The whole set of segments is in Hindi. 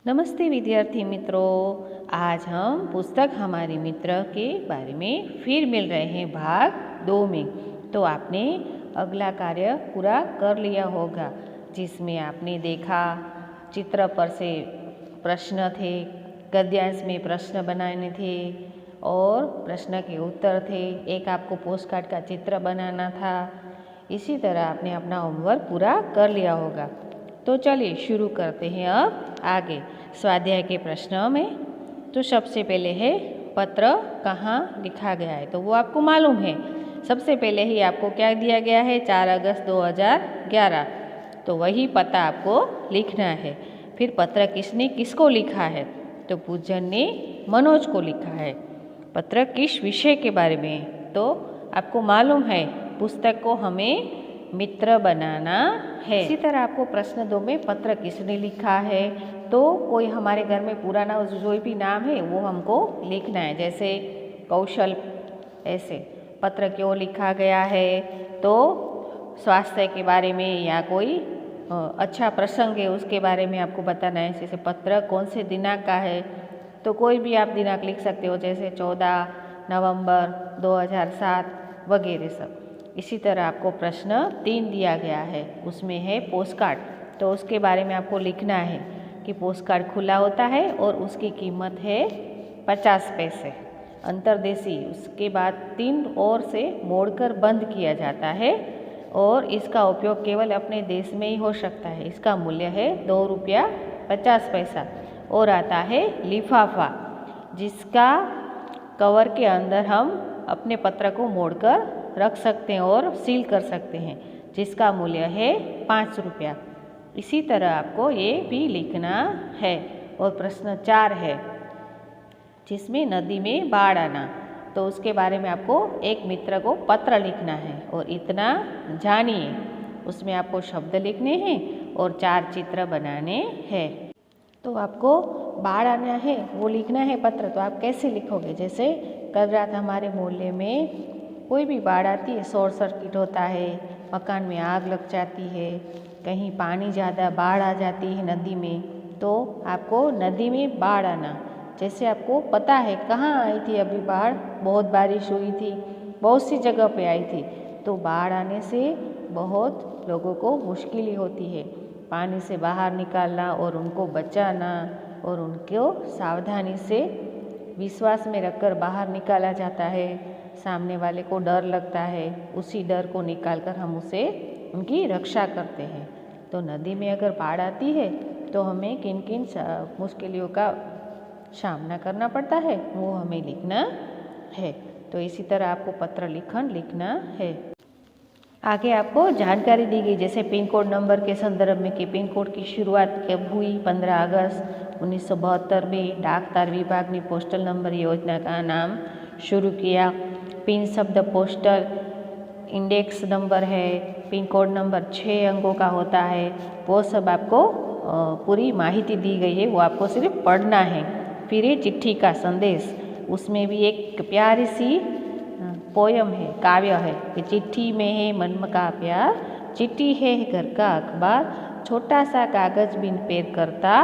नमस्ते विद्यार्थी मित्रों, आज हम पुस्तक हमारे मित्र के बारे में फिर मिल रहे हैं भाग 2 में। तो आपने अगला कार्य पूरा कर लिया होगा, जिसमें आपने देखा चित्र पर से प्रश्न थे, गद्यांश में प्रश्न बनाने थे और प्रश्न के उत्तर थे। एक आपको पोस्ट कार्ड का चित्र बनाना था। इसी तरह आपने अपना होमवर्क पूरा कर लिया होगा। तो चलिए शुरू करते हैं अब आगे स्वाध्याय के प्रश्नों में। तो सबसे पहले है पत्र कहाँ लिखा गया है, तो वो आपको मालूम है। सबसे पहले ही आपको क्या दिया गया है, 4 अगस्त 2011। तो वही पता आपको लिखना है। फिर पत्र किसने किसको लिखा है, तो पूजन ने मनोज को लिखा है। पत्र किस विषय के बारे में, तो आपको मालूम है पुस्तक को हमें मित्र बनाना है। इसी तरह आपको प्रश्न 2 में पत्र किसने लिखा है, तो कोई हमारे घर में पुराना जो भी नाम है वो हमको लिखना है। जैसे कौशल, ऐसे पत्र क्यों लिखा गया है, तो स्वास्थ्य के बारे में या कोई अच्छा प्रसंग है उसके बारे में आपको बताना है। जैसे पत्र कौन से दिनांक का है, तो कोई भी आप दिनांक लिख सकते हो, जैसे 14 नवंबर 2007 वगैरह सब। इसी तरह आपको प्रश्न 3 दिया गया है, उसमें है पोस्ट कार्ड। तो उसके बारे में आपको लिखना है कि पोस्ट कार्ड खुला होता है और उसकी कीमत है 50 पैसे अंतर्देशी। उसके बाद 3 ओर से मोड़कर बंद किया जाता है और इसका उपयोग केवल अपने देश में ही हो सकता है। इसका मूल्य है 2 रुपया 50 पैसा। और आता है लिफाफा, जिसका कवर के अंदर हम अपने पत्र को मोड़कर रख सकते हैं और सील कर सकते हैं, जिसका मूल्य है 5 रुपया। इसी तरह आपको ये भी लिखना है। और प्रश्न 4 है, जिसमें नदी में बाढ़ आना, तो उसके बारे में आपको एक मित्र को पत्र लिखना है और इतना जानिए। उसमें आपको शब्द लिखने हैं और 4 चित्र बनाने हैं। तो आपको बाढ़ आना है वो लिखना है पत्र, तो आप कैसे लिखोगे। जैसे कल रात हमारे मोहल्ले में कोई भी बाढ़ आती है, शॉर्ट सर्किट होता है, मकान में आग लग जाती है, कहीं पानी ज़्यादा बाढ़ आ जाती है नदी में, तो आपको नदी में बाढ़ आना। जैसे आपको पता है कहाँ आई थी अभी बाढ़, बहुत बारिश हुई थी, बहुत सी जगह पे आई थी, तो बाढ़ आने से बहुत लोगों को मुश्किल होती है। पानी से बाहर निकालना और उनको बचाना और उनको सावधानी से विश्वास में रखकर बाहर निकाला जाता है। सामने वाले को डर लगता है, उसी डर को निकालकर हम उसे उनकी रक्षा करते हैं। तो नदी में अगर बाढ़ आती है तो हमें किन किन मुश्किलों का सामना करना पड़ता है वो हमें लिखना है। तो इसी तरह आपको पत्र लिखन लिखना है। आगे आपको जानकारी दी गई, जैसे पिन कोड नंबर के संदर्भ में कि पिन कोड की शुरुआत कब हुई, 15 अगस्त 1972 में डाक तार विभाग ने पोस्टल नंबर योजना का नाम शुरू किया। पिन शब्द पोस्टल इंडेक्स नंबर है, पिन कोड नंबर 6 अंकों का होता है। वो सब आपको पूरी माहिती दी गई है, वो आपको सिर्फ पढ़ना है। फिर ये चिट्ठी का संदेश, उसमें भी एक प्यारी सी पोयम है, काव्य है कि चिट्ठी में है मन का प्यार, चिट्ठी है घर का अखबार, छोटा सा कागज बिन पैर करता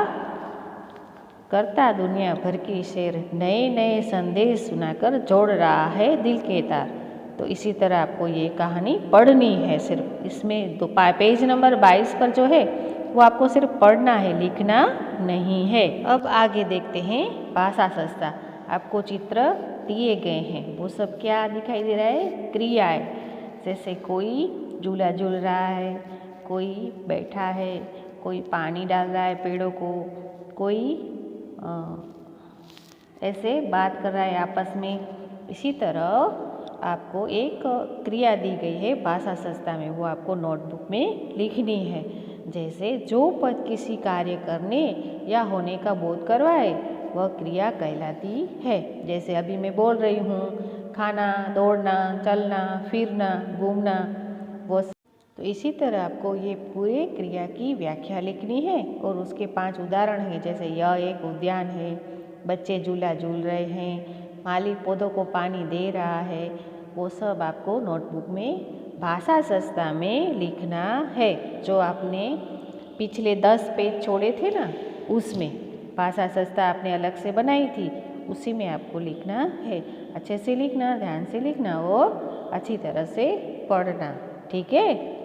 करता दुनिया भर की शेर, नए नए संदेश सुनाकर जोड़ रहा है दिल के तार। तो इसी तरह आपको ये कहानी पढ़नी है सिर्फ। इसमें तो पेज नंबर 22 पर जो है वो आपको सिर्फ पढ़ना है, लिखना नहीं है। अब आगे देखते हैं भाषा संस्था। आपको चित्र दिए गए हैं, वो सब क्या दिखाई दे रहा है, क्रियाएं। जैसे कोई झूला झूल रहा है, कोई बैठा है, कोई पानी डाल रहा है पेड़ों को, कोई ऐसे बात कर रहा है आपस में। इसी तरह आपको एक क्रिया दी गई है भाषा संस्था में, वो आपको नोटबुक में लिखनी है। जैसे जो पद किसी कार्य करने या होने का बोध करवाए वह क्रिया कहलाती है। जैसे अभी मैं बोल रही हूँ, खाना, दौड़ना, चलना, फिरना, घूमना, वो। तो इसी तरह आपको ये पूरे क्रिया की व्याख्या लिखनी है और उसके 5 उदाहरण हैं। जैसे यह एक उद्यान है, बच्चे झूला झूल रहे हैं, माली पौधों को पानी दे रहा है, वो सब आपको नोटबुक में भाषा संस्था में लिखना है। जो आपने पिछले 10 पेज छोड़े थे ना, उसमें भाषा संस्था आपने अलग से बनाई थी, उसी में आपको लिखना है। अच्छे से लिखना, ध्यान से लिखना और अच्छी तरह से पढ़ना, ठीक है।